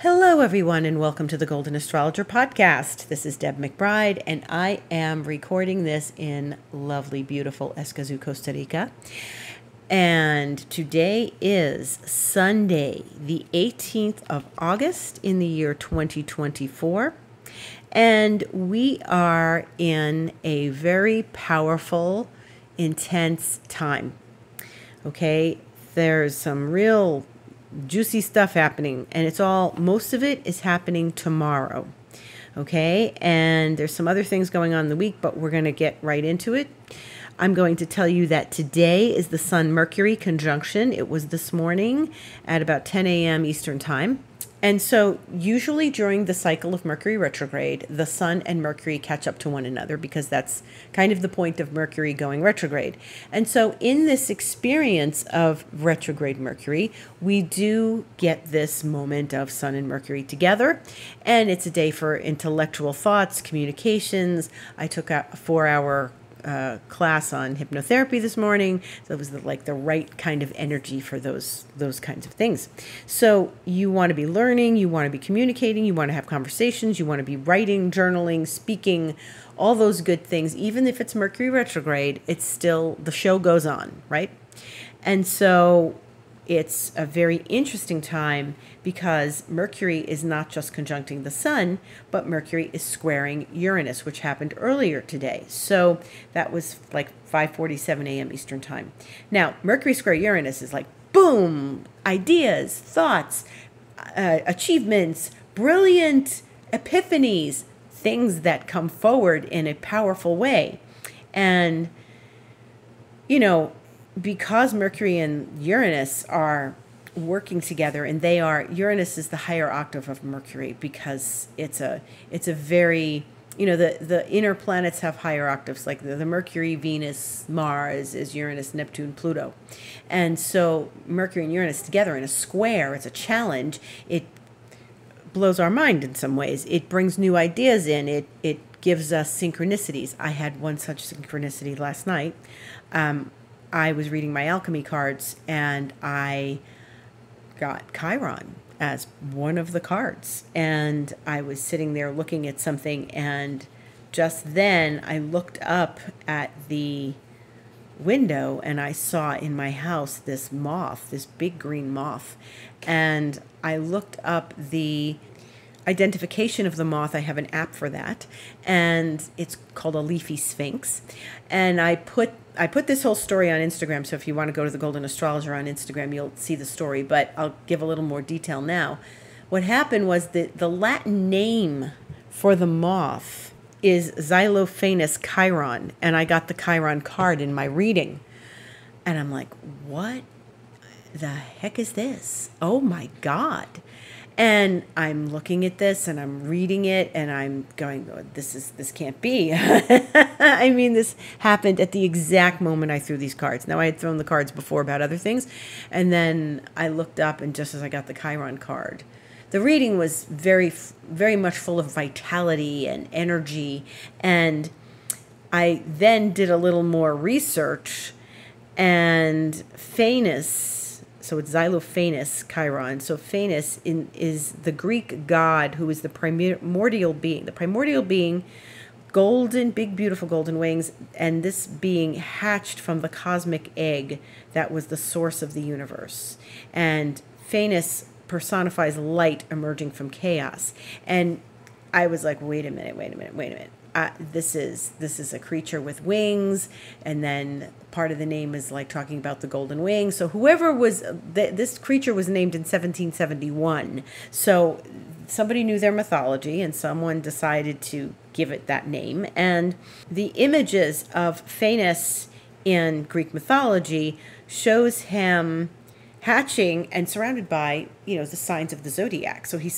Hello, everyone, and welcome to the Golden Astrologer Podcast. This is Deb McBride, and I am recording this in lovely, beautiful Escazú, Costa Rica. And today is Sunday, the 18th of August in the year 2024. And we are in a very powerful, intense time. Okay, there's some real juicy stuff happening, and most of it is happening tomorrow. Okay, and there's some other things going on in the week, but we're going to get right into it. I'm going to tell you that today is the Sun-Mercury conjunction. It was this morning at about 10 a.m. Eastern Time. And so usually during the cycle of Mercury retrograde, the Sun and Mercury catch up to one another because that's kind of the point of Mercury going retrograde. And so in this experience of retrograde Mercury, we do get this moment of Sun and Mercury together. And it's a day for intellectual thoughts, communications. I took a 4-hour class on hypnotherapy this morning. So it was the right kind of energy for those kinds of things. So you want to be learning, you want to be communicating, you want to have conversations, you want to be writing, journaling, speaking, all those good things. Even if it's Mercury retrograde, it's still, the show goes on, right? And so it's a very interesting time because Mercury is not just conjuncting the Sun, but Mercury is squaring Uranus, which happened earlier today. So that was like 5:47 a.m. Eastern Time. Now, Mercury square Uranus is like, boom, ideas, thoughts, achievements, brilliant epiphanies, things that come forward in a powerful way. And, because Mercury and Uranus are working together, and Uranus is the higher octave of Mercury because it's a very, the inner planets have higher octaves, like the Mercury, Venus, Mars is Uranus, Neptune, Pluto. And so Mercury and Uranus together in a square, it's a challenge. It blows our mind in some ways. It brings new ideas in. It gives us synchronicities. I had one such synchronicity last night. I was reading my alchemy cards, and I got Chiron as one of the cards. And I was sitting there looking at something, and just then I looked up at the window, and I saw in my house this moth, this big green moth. And I looked up the identification of the moth. I have an app for that, and it's called a leafy sphinx. And I put this whole story on Instagram, so if you want to go to the Golden Astrologer on Instagram, you'll see the story, but I'll give a little more detail now. What happened was that the Latin name for the moth is Xylophanes Chiron, and I got the Chiron card in my reading. And I'm like, what the heck is this? Oh my God. And I'm looking at this, and I'm reading it, and I'm going, oh, this can't be. I mean, this happened at the exact moment I threw these cards. Now, I had thrown the cards before about other things, and then I looked up, and just as I got the Chiron card, the reading was very, very much full of vitality and energy. And I then did a little more research, and Phanes, so it's Xylophanes Chiron. So Phanes is the Greek god who is the primordial being. The primordial being, golden, big, beautiful golden wings, and this being hatched from the cosmic egg that was the source of the universe. And Phanes personifies light emerging from chaos. And I was like, wait a minute. This is a creature with wings, and then part of the name is like talking about the golden wings. So whoever was this creature was named in 1771. So somebody knew their mythology, and someone decided to give it that name. And the images of Phanes in Greek mythology shows him hatching and surrounded by, the signs of the zodiac. So he's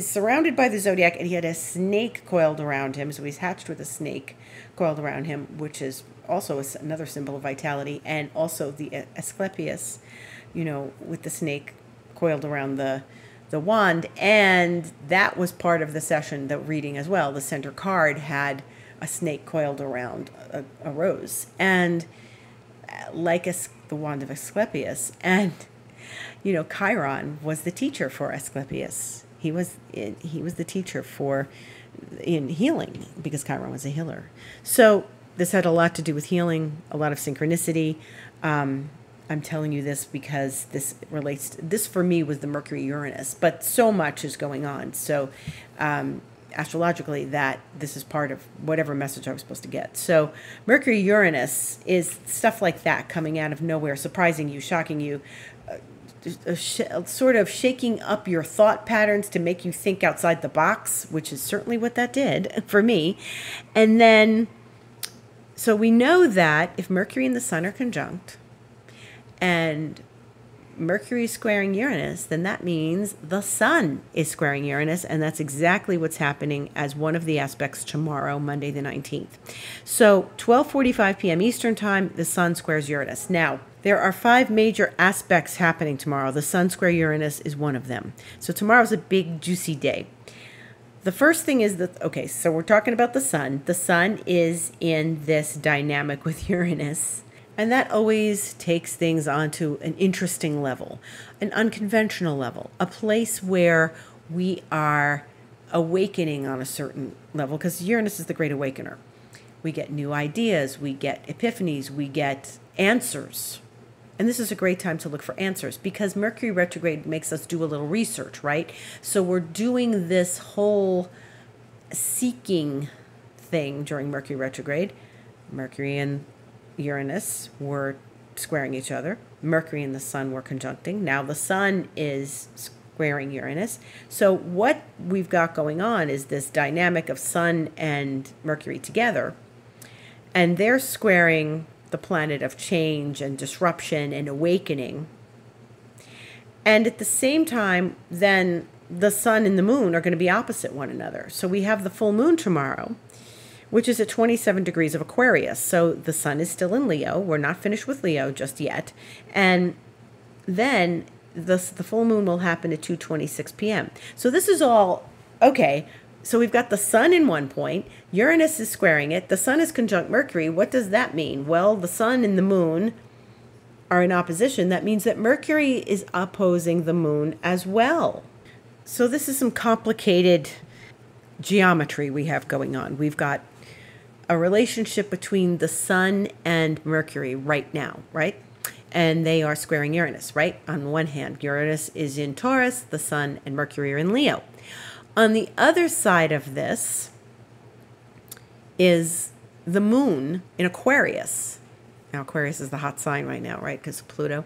surrounded by the zodiac, and he had a snake coiled around him. So he's hatched with a snake coiled around him, which is also another symbol of vitality, and also the Asclepius, with the snake coiled around the wand. And that was part of the session, the reading as well. The center card had a snake coiled around a rose, and like the wand of Asclepius. And Chiron was the teacher for Asclepius. He was the teacher in healing, because Chiron was a healer. So this had a lot to do with healing, a lot of synchronicity. I'm telling you this because this for me was the Mercury Uranus, but so much is going on. So astrologically, that this is part of whatever message I was supposed to get. So Mercury Uranus is stuff like that, coming out of nowhere, surprising you, shocking you, sort of shaking up your thought patterns to make you think outside the box, which is certainly what that did for me. And then, so we know that if Mercury and the Sun are conjunct, and Mercury is squaring Uranus, then that means the Sun is squaring Uranus, and that's exactly what's happening as one of the aspects tomorrow, Monday the 19th. So 12:45 p.m. Eastern Time, the Sun squares Uranus. Now, there are 5 major aspects happening tomorrow. The Sun square Uranus is one of them. So tomorrow's a big, juicy day. The first thing is that, okay, so we're talking about the Sun. The Sun is in this dynamic with Uranus. And that always takes things onto an interesting level, an unconventional level, a place where we are awakening on a certain level, because Uranus is the great awakener. We get new ideas, we get epiphanies, we get answers. And this is a great time to look for answers, because Mercury retrograde makes us do a little research, right? So we're doing this whole seeking thing during Mercury retrograde. Mercury and Uranus were squaring each other. Mercury and the Sun were conjuncting. Now the Sun is squaring Uranus. So what we've got going on is this dynamic of Sun and Mercury together. And they're squaring the planet of change and disruption and awakening. And at the same time, then the Sun and the Moon are going to be opposite one another. So we have the full moon tomorrow, which is at 27 degrees of Aquarius. So the Sun is still in Leo. We're not finished with Leo just yet. And then the full moon will happen at 2:26 p.m. So this is all, okay, so we've got the Sun in one point. Uranus is squaring it. The Sun is conjunct Mercury. What does that mean? Well, the Sun and the Moon are in opposition. That means that Mercury is opposing the Moon as well. So this is some complicated geometry we have going on. We've got a relationship between the Sun and Mercury right now, right? And they are squaring Uranus, right? On one hand, Uranus is in Taurus, the Sun and Mercury are in Leo. On the other side of this is the Moon in Aquarius. Now, Aquarius is the hot sign right now, right? Because of Pluto.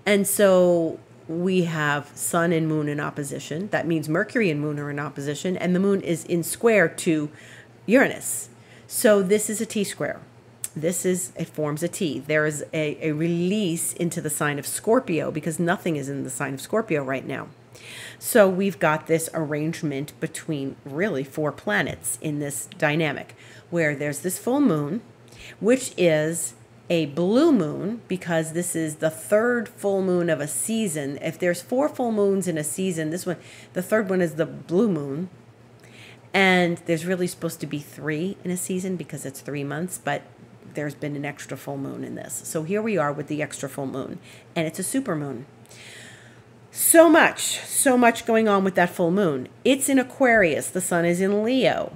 And so we have Sun and Moon in opposition. That means Mercury and Moon are in opposition, and the Moon is in square to Uranus. So this is a T-square. It forms a T. There is a release into the sign of Scorpio, because nothing is in the sign of Scorpio right now. So we've got this arrangement between really 4 planets in this dynamic, where there's this full moon, which is a blue moon, because this is the 3rd full moon of a season. If there's 4 full moons in a season, the 3rd one is the blue moon. And there's really supposed to be 3 in a season because it's 3 months, but there's been an extra full moon in this. So here we are with the extra full moon, and it's a super moon. So much going on with that full moon. It's in Aquarius. The Sun is in Leo.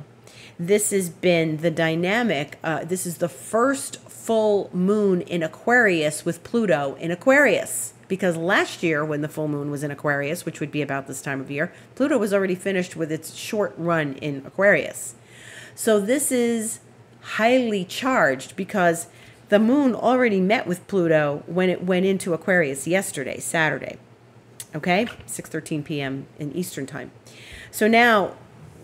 This has been the dynamic. This is the first full moon in Aquarius with Pluto in Aquarius. Because last year, when the full moon was in Aquarius, which would be about this time of year, Pluto was already finished with its short run in Aquarius. So this is highly charged, because the moon already met with Pluto when it went into Aquarius yesterday, Saturday. Okay, 6:13 p.m. in Eastern Time. So now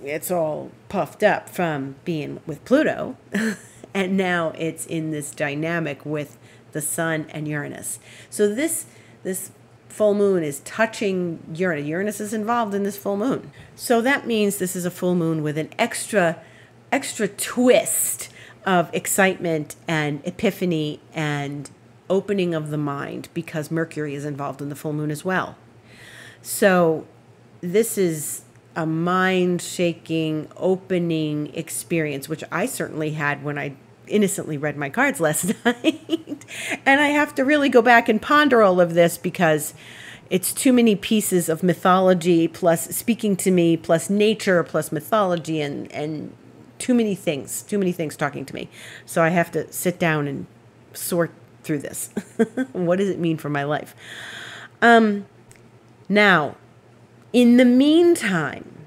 it's all puffed up from being with Pluto, and now it's in this dynamic with the Sun and Uranus. So this full moon is touching Uranus. Uranus is involved in this full moon. So that means this is a full moon with an extra twist of excitement and epiphany and opening of the mind, because Mercury is involved in the full moon as well. So this is a mind-shaking, opening experience, which I certainly had when I innocently read my cards last night. And I have to really go back and ponder all of this, because it's too many pieces of mythology plus speaking to me plus nature plus mythology and too many things talking to me. So I have to sit down and sort through this. What does it mean for my life? Now, in the meantime,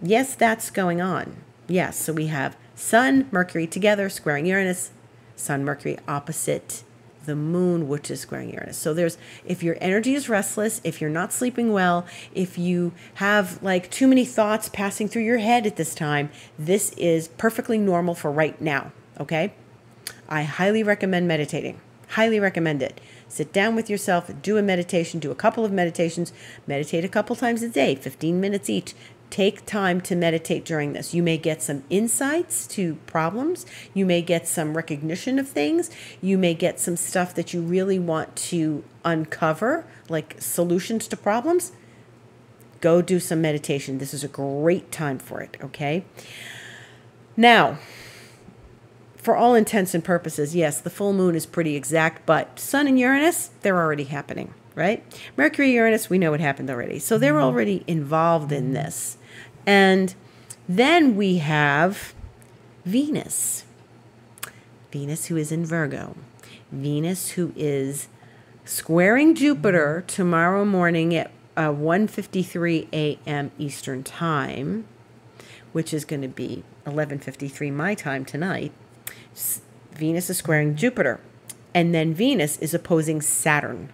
yes, that's going on. Yes, so we have Sun, Mercury together, squaring Uranus, Sun, Mercury opposite the moon, which is squaring Uranus. So if your energy is restless, if you're not sleeping well, if you have like too many thoughts passing through your head at this time, this is perfectly normal for right now, okay? I highly recommend meditating. Highly recommend it. Sit down with yourself, do a meditation, do a couple of meditations, meditate a couple times a day, 15 minutes each. Take time to meditate during this. You may get some insights to problems. You may get some recognition of things. You may get some stuff that you really want to uncover, like solutions to problems. Go do some meditation. This is a great time for it, okay? Now, for all intents and purposes, yes, the full moon is pretty exact, but Sun and Uranus, they're already happening, right? Mercury, Uranus, we know what happened already. So they're already involved in this. And then we have Venus. Venus, who is in Virgo. Venus, who is squaring Jupiter tomorrow morning at 1:53 a.m. Eastern Time, which is going to be 11:53 my time tonight. Venus is squaring Jupiter. And then Venus is opposing Saturn.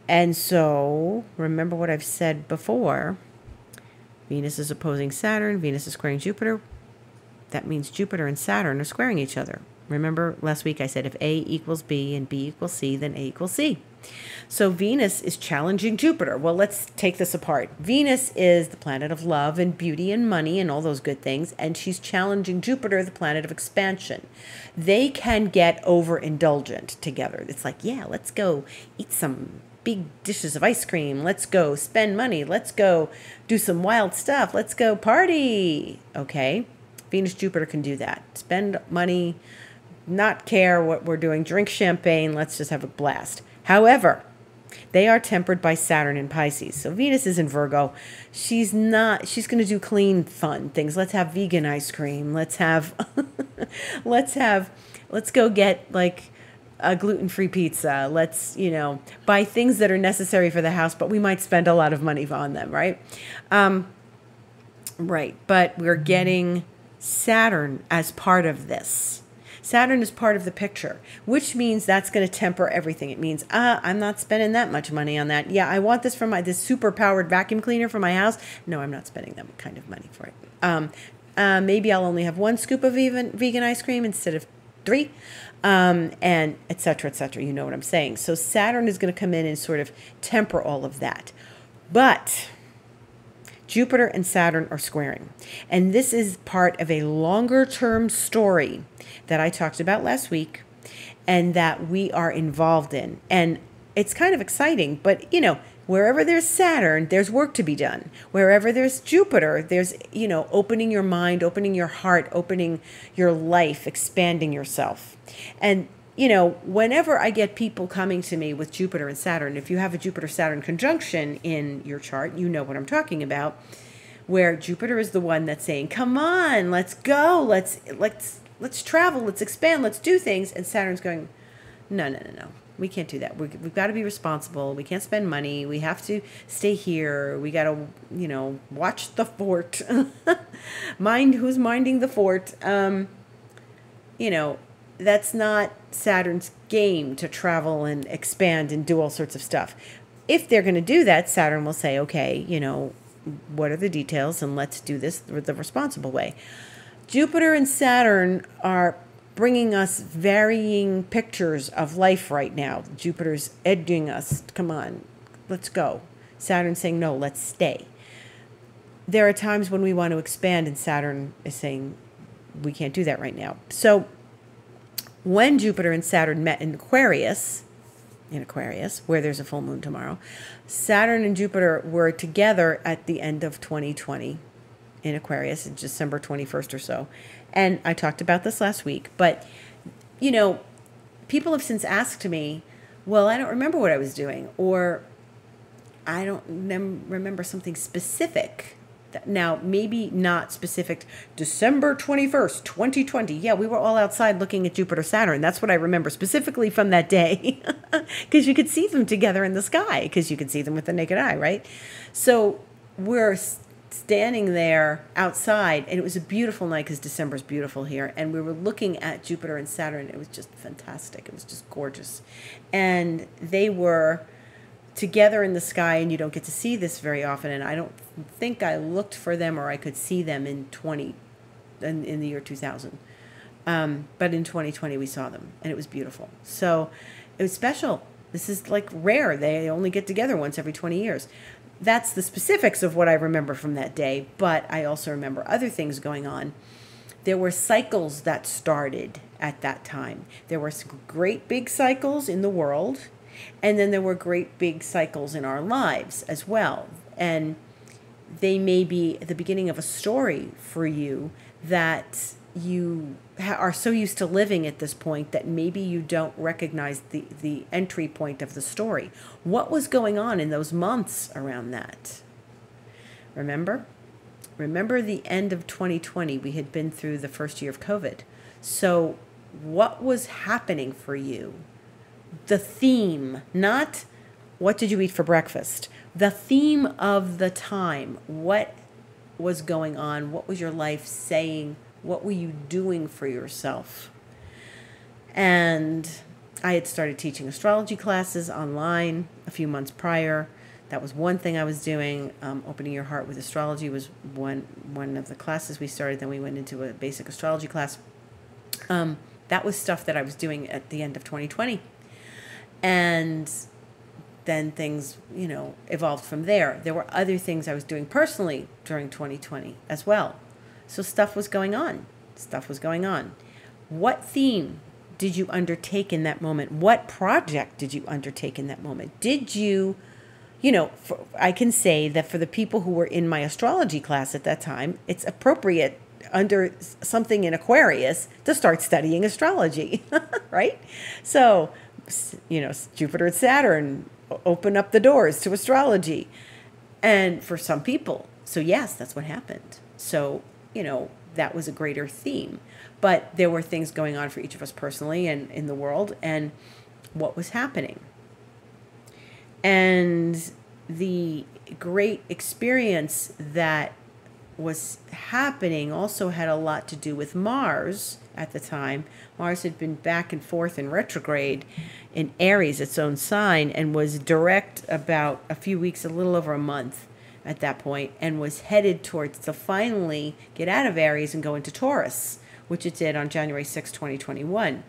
And so, remember what I've said before. Venus is opposing Saturn. Venus is squaring Jupiter. That means Jupiter and Saturn are squaring each other. Remember last week I said if A equals B and B equals C, then A equals C. So Venus is challenging Jupiter. Well, let's take this apart. Venus is the planet of love and beauty and money and all those good things, and she's challenging Jupiter, the planet of expansion. They can get overindulgent together. It's like, yeah, let's go eat some big dishes of ice cream. Let's go spend money. Let's go do some wild stuff. Let's go party. Okay? Venus, Jupiter can do that. Spend money, not care what we're doing, drink champagne. Let's just have a blast. However, they are tempered by Saturn in Pisces. So Venus is in Virgo. She's going to do clean, fun things. Let's have vegan ice cream. Let's go get like a gluten-free pizza. Let's, buy things that are necessary for the house, but we might spend a lot of money on them, right? Right. But we're getting Saturn as part of this. Saturn is part of the picture, which means that's going to temper everything. It means, I'm not spending that much money on that. Yeah, I want this for this super powered vacuum cleaner for my house. No, I'm not spending that kind of money for it. Maybe I'll only have one scoop of vegan ice cream instead of 3, and et cetera, et cetera. You know what I'm saying. So Saturn is going to come in and sort of temper all of that. But Jupiter and Saturn are squaring. And this is part of a longer term story that I talked about last week and that we are involved in. And it's kind of exciting, but wherever there's Saturn, there's work to be done. Wherever there's Jupiter, there's, opening your mind, opening your heart, opening your life, expanding yourself. And whenever I get people coming to me with Jupiter and Saturn, if you have a Jupiter-Saturn conjunction in your chart, you know what I'm talking about, where Jupiter is the one that's saying, come on, let's go, let's travel, let's expand, let's do things. And Saturn's going, no. We can't do that. We've got to be responsible. We can't spend money. We have to stay here. We got to, watch the fort. Mind who's minding the fort. That's not Saturn's game to travel and expand and do all sorts of stuff. If they're going to do that, Saturn will say, okay, what are the details, and let's do this the responsible way. Jupiter and Saturn are bringing us varying pictures of life right now. Jupiter's edging us, come on, let's go. Saturn's saying, no, let's stay. There are times when we want to expand, and Saturn is saying, we can't do that right now. So when Jupiter and Saturn met in Aquarius, where there's a full moon tomorrow, Saturn and Jupiter were together at the end of 2020 in Aquarius, December 21st or so. And I talked about this last week, but, people have since asked me, well, I don't remember what I was doing, or, I don't remember something specific. Now, maybe not specific. December 21st, 2020. Yeah, we were all outside looking at Jupiter, Saturn. That's what I remember specifically from that day. Because you could see them together in the sky, because you could see them with the naked eye, right? So we're standing there outside, and it was a beautiful night because December's beautiful here. And we were looking at Jupiter and Saturn. It was just fantastic. It was just gorgeous. And they were together in the sky, and you don't get to see this very often, and I don't think I looked for them or I could see them in the year 2000. But in 2020 we saw them, and it was beautiful. So it was special. This is like rare. They only get together once every 20 years. That's the specifics of what I remember from that day, but I also remember other things going on. There were cycles that started at that time. There were great big cycles in the world, and then there were great big cycles in our lives as well. And they may be at the beginning of a story for you that you are so used to living at this point that maybe you don't recognize the entry point of the story. What was going on in those months around that? Remember the end of 2020, we had been through the first year of COVID. So what was happening for you? The theme, not what did you eat for breakfast? The theme of the time. What was going on? What was your life saying? What were you doing for yourself? And I had started teaching astrology classes online a few months prior. That was one thing I was doing. Opening Your Heart with Astrology was one of the classes we started. Then we went into a basic astrology class. That was stuff that I was doing at the end of 2020. And then things, evolved from there. There were other things I was doing personally during 2020 as well. So stuff was going on. What theme did you undertake in that moment? What project did you undertake in that moment? Did you, I can say that for the people who were in my astrology class at that time, it's appropriate under something in Aquarius to start studying astrology, right? So, Jupiter and Saturn open up the doors to astrology. And for some people, so yes, that's what happened. So, that was a greater theme. But there were things going on for each of us personally and in the world, and what was happening. And the great experience that was happening also had a lot to do with Mars at the time. Mars had been back and forth in retrograde in Aries, its own sign, and was direct about a few weeks, a little over a month at that point, and was headed towards to finally get out of Aries and go into Taurus, which it did on January 6, 2021.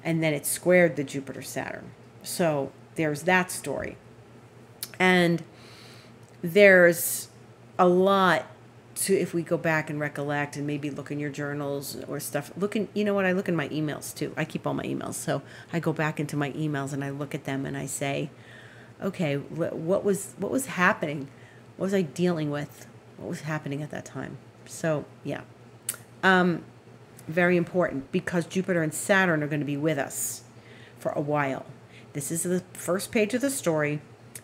And then it squared the Jupiter-Saturn. So there's that story. And there's a lot to, if we go back and recollect and maybe look in your journals or stuff, I look in my emails too. I keep all my emails. So I go back into my emails and I look at them and I say, okay, what was happening? What was I dealing with? What was happening at that time? So yeah, very important, because Jupiter and Saturn are going to be with us for a while. This is the first page of the story.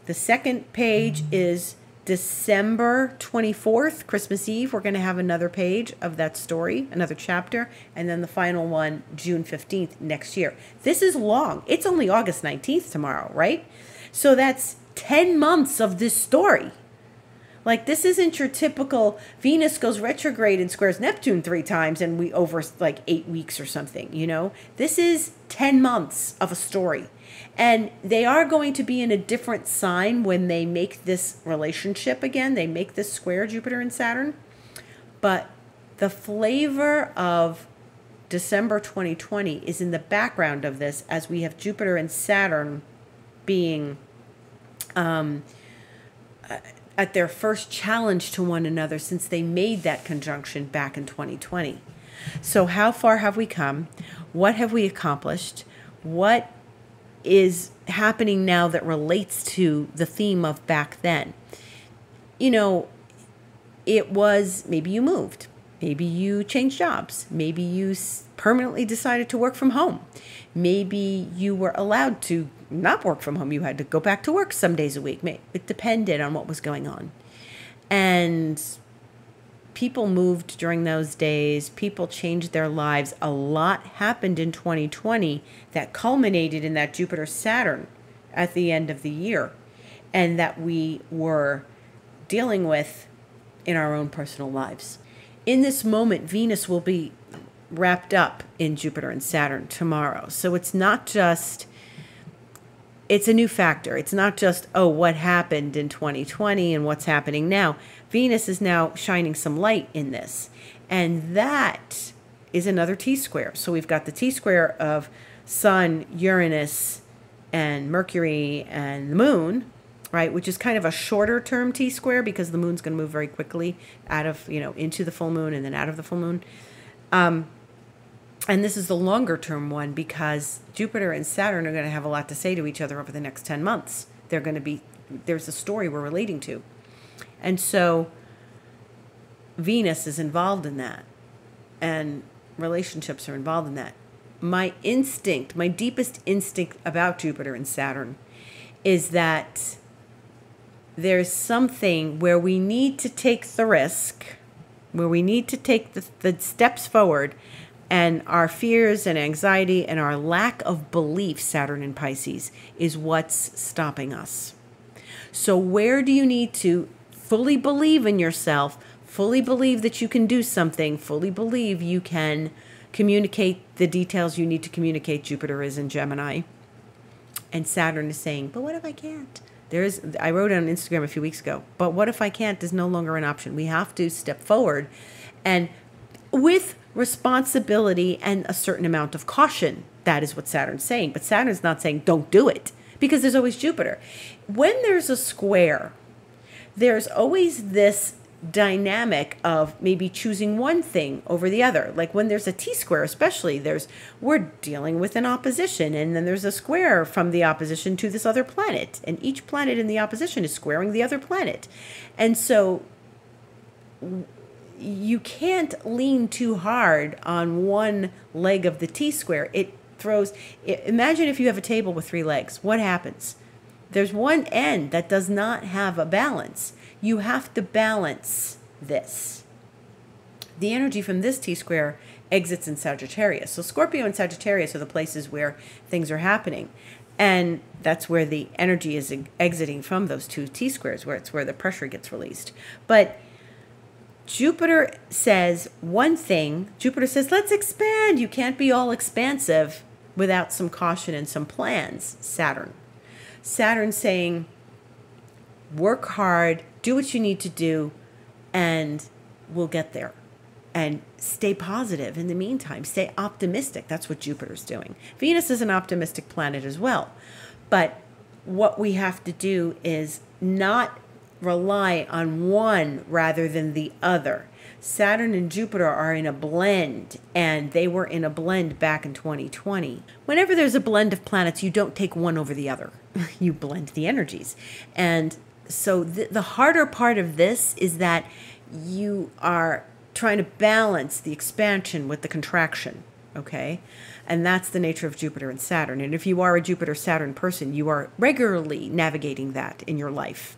The second page is December 24th, Christmas Eve. We're going to have another page of that story, another chapter, and then the final one, June 15th next year. This is long. It's only August 19th tomorrow, right? So that's 10 months of this story. Like, this isn't your typical Venus goes retrograde and squares Neptune 3 times and we over like 8 weeks or something, This is 10 months of a story. And they are going to be in a different sign when they make this relationship again. They make this square, Jupiter and Saturn. But the flavor of December 2020 is in the background of this, as we have Jupiter and Saturn being at their first challenge to one another since they made that conjunction back in 2020. So how far have we come? What have we accomplished? What is happening now that relates to the theme of back then? It was, maybe you moved. Maybe you changed jobs. Maybe you permanently decided to work from home. Maybe you were allowed to not work from home. You had to go back to work some days a week. It depended on what was going on. And people moved during those days. People changed their lives. A lot happened in 2020 that culminated in that Jupiter-Saturn at the end of the year, and that we were dealing with in our own personal lives. In this moment, Venus will be wrapped up in Jupiter and Saturn tomorrow. So it's not just, it's a new factor. It's not just, oh, what happened in 2020 and what's happening now. Venus is now shining some light in this. And that is another T-square. So we've got the T-square of Sun, Uranus, and Mercury and the Moon, right? Which is kind of a shorter term T-square because the Moon's going to move very quickly out of, into the full moon and then out of the full moon. And this is the longer term one because Jupiter and Saturn are going to have a lot to say to each other over the next 10 months. There's a story we're relating to. And so Venus is involved in that, and relationships are involved in that. My deepest instinct about Jupiter and Saturn is that there's something where we need to take the risk, where we need to take the steps forward, and our fears and anxiety and our lack of belief, Saturn in Pisces, is what's stopping us. So where do you need to fully believe in yourself, fully believe that you can do something, fully believe you can communicate the details you need to communicate? Jupiter is in Gemini. And Saturn is saying, but what if I can't? I wrote on Instagram a few weeks ago, but what if I can't is no longer an option. We have to step forward, and with responsibility and a certain amount of caution. That is what Saturn's saying. But Saturn's not saying don't do it, because there's always Jupiter. When there's a square, there's always this dynamic of maybe choosing one thing over the other. Like when there's a T-square, especially, we're dealing with an opposition, and then there's a square from the opposition to this other planet, and each planet in the opposition is squaring the other planet. And so you can't lean too hard on one leg of the T-square. Imagine if you have a table with 3 legs. What happens? There's one end that does not have a balance. You have to balance this. The energy from this T-square exits in Sagittarius. So Scorpio and Sagittarius are the places where things are happening. And that's where the energy is exiting from those 2 T-squares, where it's where the pressure gets released. But Jupiter says one thing. Jupiter says, let's expand. You can't be all expansive without some caution and some plans, Saturn. Saturn's saying, work hard, do what you need to do, and we'll get there. And stay positive in the meantime. Stay optimistic. That's what Jupiter's doing. Venus is an optimistic planet as well. But what we have to do is not rely on one rather than the other. Saturn and Jupiter are in a blend, and they were in a blend back in 2020. Whenever there's a blend of planets, you don't take one over the other. You blend the energies. And so the harder part of this is that you are trying to balance the expansion with the contraction, okay? And that's the nature of Jupiter and Saturn. And if you are a Jupiter-Saturn person, you are regularly navigating that in your life.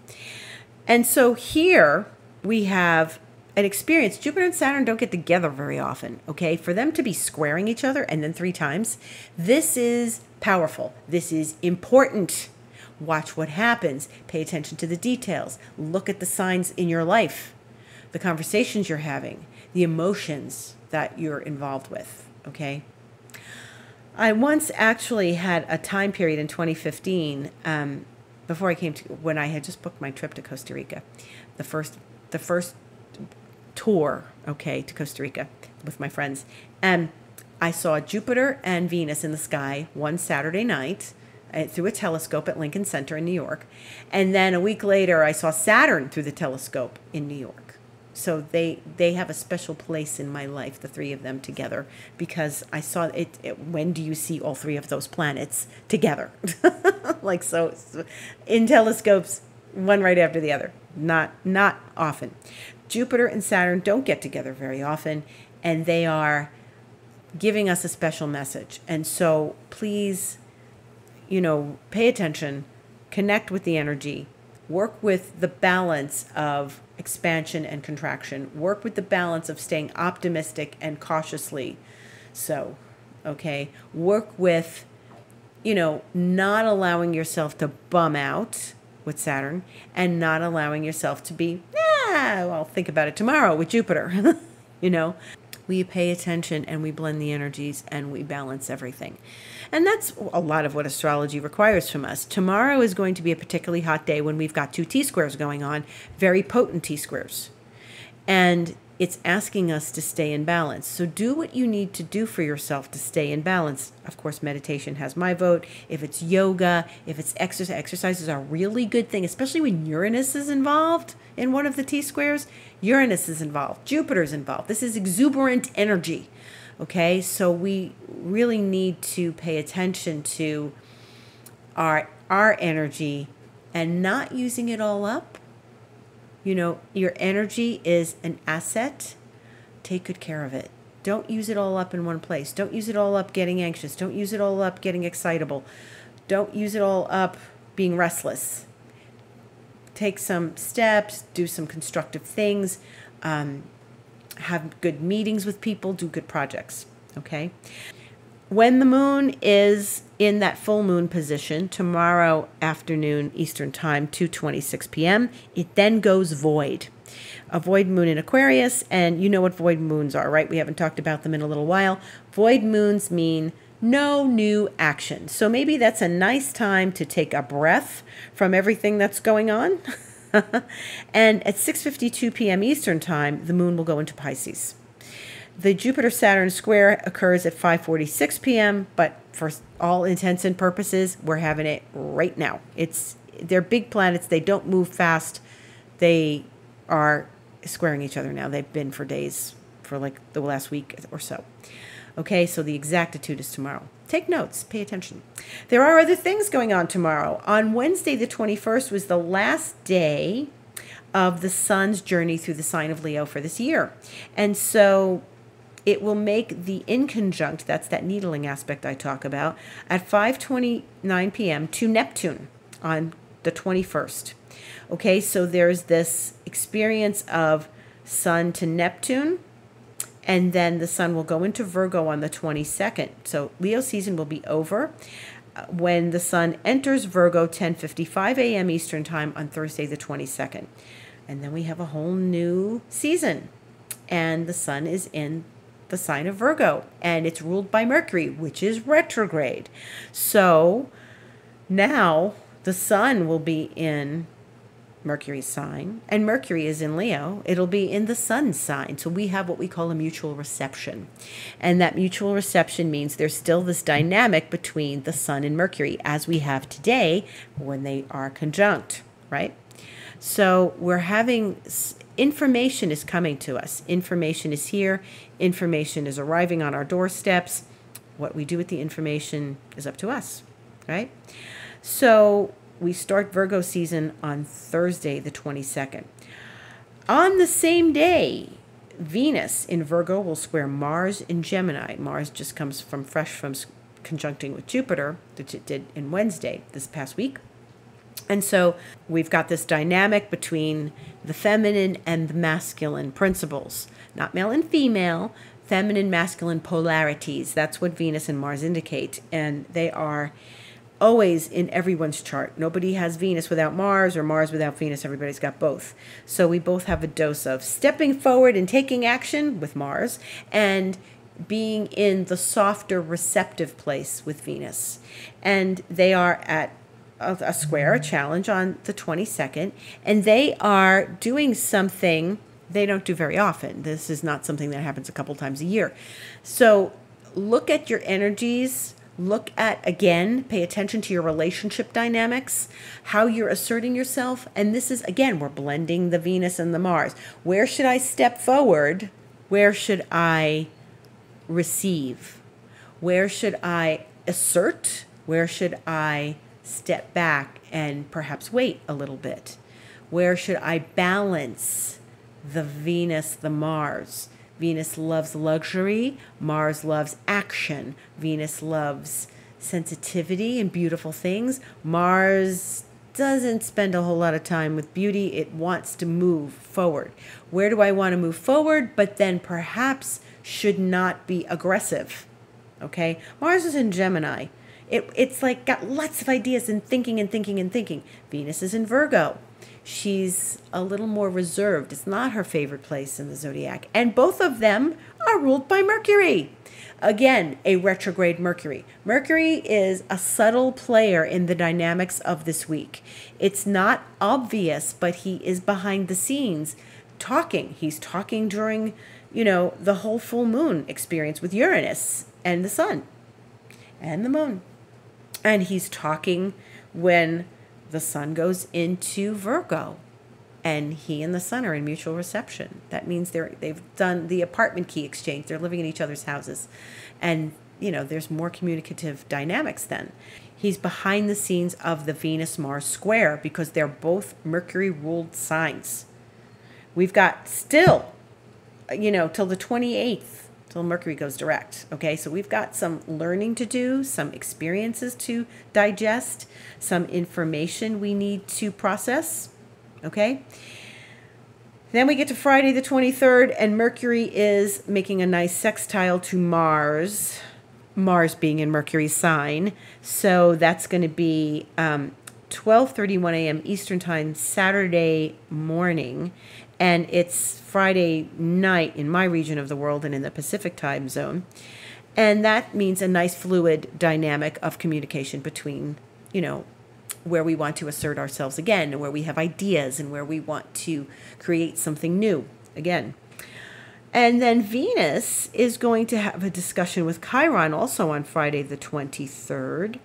And so here we have an experience. Jupiter and Saturn don't get together very often, okay? For them to be squaring each other and then 3 times, this is powerful. This is important. Watch what happens. Pay attention to the details. Look at the signs in your life, the conversations you're having, the emotions that you're involved with, okay? I once actually had a time period in 2015, before I came to, when I had just booked my trip to Costa Rica, the first tour, okay, to Costa Rica with my friends. And I saw Jupiter and Venus in the sky one Saturday night through a telescope at Lincoln Center in New York. And then a week later, I saw Saturn through the telescope in New York. So they have a special place in my life, the 3 of them together, because I saw it. When do you see all 3 of those planets together? Like so in telescopes, one right after the other. Not often. Jupiter and Saturn don't get together very often, and they are giving us a special message. And so please, pay attention, connect with the energy, work with the balance of expansion and contraction, work with the balance of staying optimistic and cautiously so, okay? Work with, not allowing yourself to bum out with Saturn and not allowing yourself to be, I'll think about it tomorrow with Jupiter, We pay attention and we blend the energies and we balance everything. And that's a lot of what astrology requires from us. Tomorrow is going to be a particularly hot day when we've got 2 T-squares going on, very potent T-squares. And it's asking us to stay in balance. So do what you need to do for yourself to stay in balance. Of course, meditation has my vote. If it's yoga, if it's exercise is a really good thing, especially when Uranus is involved in one of the T-squares. Uranus is involved. Jupiter's involved. This is exuberant energy. Okay, so we really need to pay attention to our energy and not using it all up. Your energy is an asset. Take good care of it. Don't use it all up in one place. Don't use it all up getting anxious. Don't use it all up getting excitable. Don't use it all up being restless. Take some steps, do some constructive things, have good meetings with people, do good projects, okay? When the moon is in that full moon position, tomorrow afternoon Eastern Time, 2:26 p.m., it then goes void. A void moon in Aquarius, and you know what void moons are, right? We haven't talked about them in a little while. Void moons mean no new action. So maybe that's a nice time to take a breath from everything that's going on. And at 6:52 p.m. Eastern Time, the moon will go into Pisces. The Jupiter-Saturn square occurs at 5:46 p.m., but for all intents and purposes, we're having it right now. They're big planets. They don't move fast. They are squaring each other now. They've been for days, for like the last week or so. Okay, so the exactitude is tomorrow. Take notes. Pay attention. There are other things going on tomorrow. On Wednesday, the 21st, was the last day of the sun's journey through the sign of Leo for this year. And so it will make the inconjunct, that's that needling aspect I talk about, at 5:29 p.m. to Neptune on the 21st. Okay, so there's this experience of sun to Neptune, and then the sun will go into Virgo on the 22nd. So Leo season will be over when the sun enters Virgo, 10:55 a.m. Eastern Time on Thursday the 22nd. And then we have a whole new season. And the sun is in the sign of Virgo. And it's ruled by Mercury, which is retrograde. So now the sun will be in Mercury's sign, and Mercury is in Leo. It'll be in the sun's sign. So we have what we call a mutual reception. And that mutual reception means there's still this dynamic between the sun and Mercury as we have today when they are conjunct, right? So we're having information is coming to us. Information is here. Information is arriving on our doorsteps. What we do with the information is up to us, right? So we start Virgo season on Thursday, the 22nd. On the same day, Venus in Virgo will square Mars in Gemini. Mars just comes fresh from conjuncting with Jupiter, which it did in Wednesday this past week. And so we've got this dynamic between the feminine and the masculine principles, not male and female, feminine, masculine polarities. That's what Venus and Mars indicate. And they are always in everyone's chart. Nobody has Venus without Mars or Mars without Venus. Everybody's got both. So we both have a dose of stepping forward and taking action with Mars and being in the softer receptive place with Venus. And they are at a square, a challenge on the 22nd, and they are doing something they don't do very often. This is not something that happens a couple times a year. So look at your energies. Look at, again, pay attention to your relationship dynamics, how you're asserting yourself. And this is, again, we're blending the Venus and the Mars. Where should I step forward? Where should I receive? Where should I assert? Where should I step back and perhaps wait a little bit? Where should I balance the Venus, the Mars? Venus loves luxury. Mars loves action. Venus loves sensitivity and beautiful things. Mars doesn't spend a whole lot of time with beauty. It wants to move forward. Where do I want to move forward? But then perhaps should not be aggressive. Okay? Mars is in Gemini. It's like got lots of ideas and thinking and thinking and thinking. Venus is in Virgo. She's a little more reserved. It's not her favorite place in the zodiac. And both of them are ruled by Mercury. Again, a retrograde Mercury. Mercury is a subtle player in the dynamics of this week. It's not obvious, but he is behind the scenes talking. He's talking during, the whole full moon experience with Uranus and the sun and the moon. And he's talking when the sun goes into Virgo and he and the sun are in mutual reception. That means they've done the apartment key exchange. They're living in each other's houses. And, there's more communicative dynamics then. He's behind the scenes of the Venus-Mars square because they're both Mercury-ruled signs. We've got still, till the 28th, till Mercury goes direct. Okay, so we've got some learning to do, some experiences to digest, some information we need to process. Okay. Then we get to Friday the 23rd, and Mercury is making a nice sextile to Mars. Mars being in Mercury's sign. So that's going to be 12:31 a.m. Eastern Time, Saturday morning. And it's Friday night in my region of the world and in the Pacific time zone. And that means a nice fluid dynamic of communication between, where we want to assert ourselves again, and where we have ideas, and where we want to create something new again. And then Venus is going to have a discussion with Chiron also on Friday the 23rd.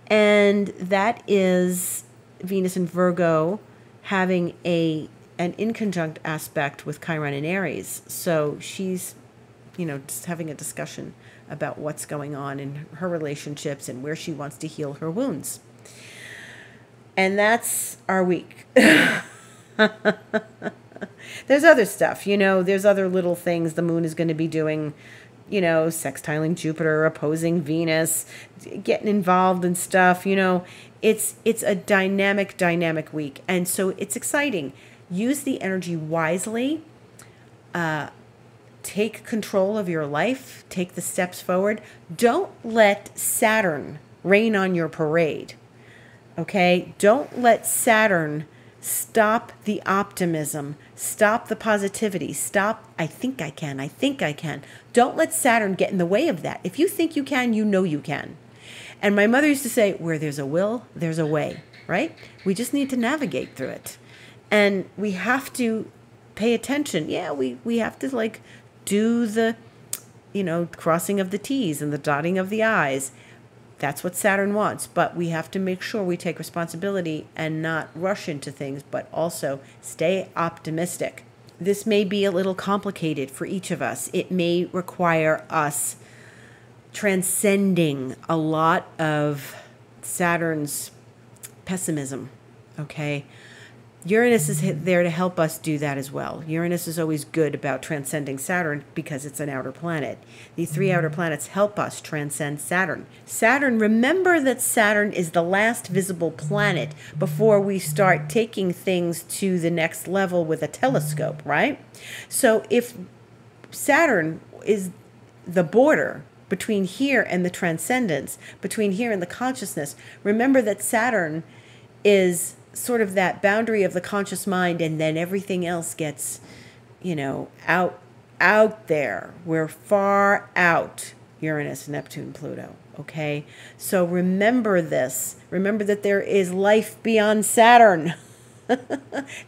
And that is Venus in Virgo having an inconjunct aspect with Chiron in Aries. So she's, just having a discussion about what's going on in her relationships and where she wants to heal her wounds. And that's our week. There's other stuff, there's other little things the moon is going to be doing, sextiling Jupiter, opposing Venus, getting involved in stuff, it's a dynamic week. And so it's exciting. Use the energy wisely. Take control of your life. Take the steps forward. Don't let Saturn rain on your parade. Okay? Don't let Saturn stop the optimism. Stop the positivity. Stop, I think I can. Don't let Saturn get in the way of that. If you think you can, you can. And my mother used to say, where there's a will, there's a way, right? We just need to navigate through it. And we have to pay attention. Yeah, we have to do the, crossing of the T's and the dotting of the I's. That's what Saturn wants. But we have to make sure we take responsibility and not rush into things, but also stay optimistic. This may be a little complicated for each of us. It may require us transcending a lot of Saturn's pessimism, okay? Uranus is there to help us do that as well. Uranus is always good about transcending Saturn because it's an outer planet. The three outer planets help us transcend Saturn. Remember that Saturn is the last visible planet before we start taking things to the next level with a telescope, right? So if Saturn is the border between here and the transcendence, between here and the consciousness, remember that Saturn is sort of that boundary of the conscious mind, and then everything else gets, out there. We're far out, Uranus, Neptune, Pluto, okay? So remember this. Remember that there is life beyond Saturn.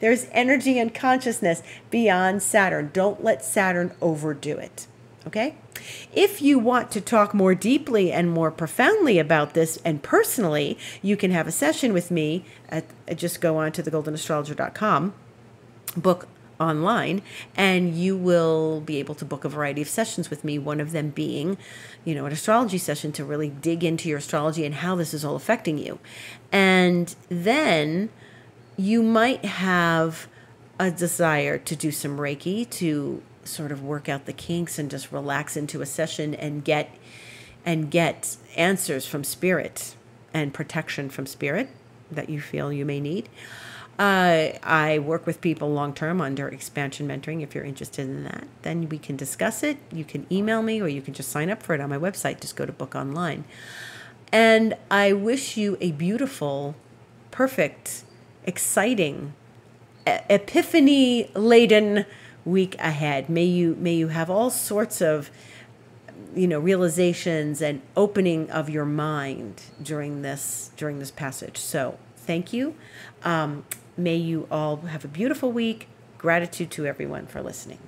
There's energy and consciousness beyond Saturn. Don't let Saturn overdo it, okay? If you want to talk more deeply and more profoundly about this, and personally, you can have a session with me. Just go on to the goldenastrologer.com, book online, and you will be able to book a variety of sessions with me, one of them being, an astrology session to really dig into your astrology and how this is all affecting you. And then you might have a desire to do some Reiki, to sort of work out the kinks and just relax into a session and get and get answers from spirit and protection from spirit that you feel you may need. I work with people long-term under expansion mentoring. If you're interested in that, then we can discuss it. You can email me, or you can just sign up for it on my website. Just go to Book Online. And I wish you a beautiful, perfect, exciting, epiphany-laden week ahead. May you have all sorts of, realizations and opening of your mind during this passage. So thank you. May you all have a beautiful week. Gratitude to everyone for listening.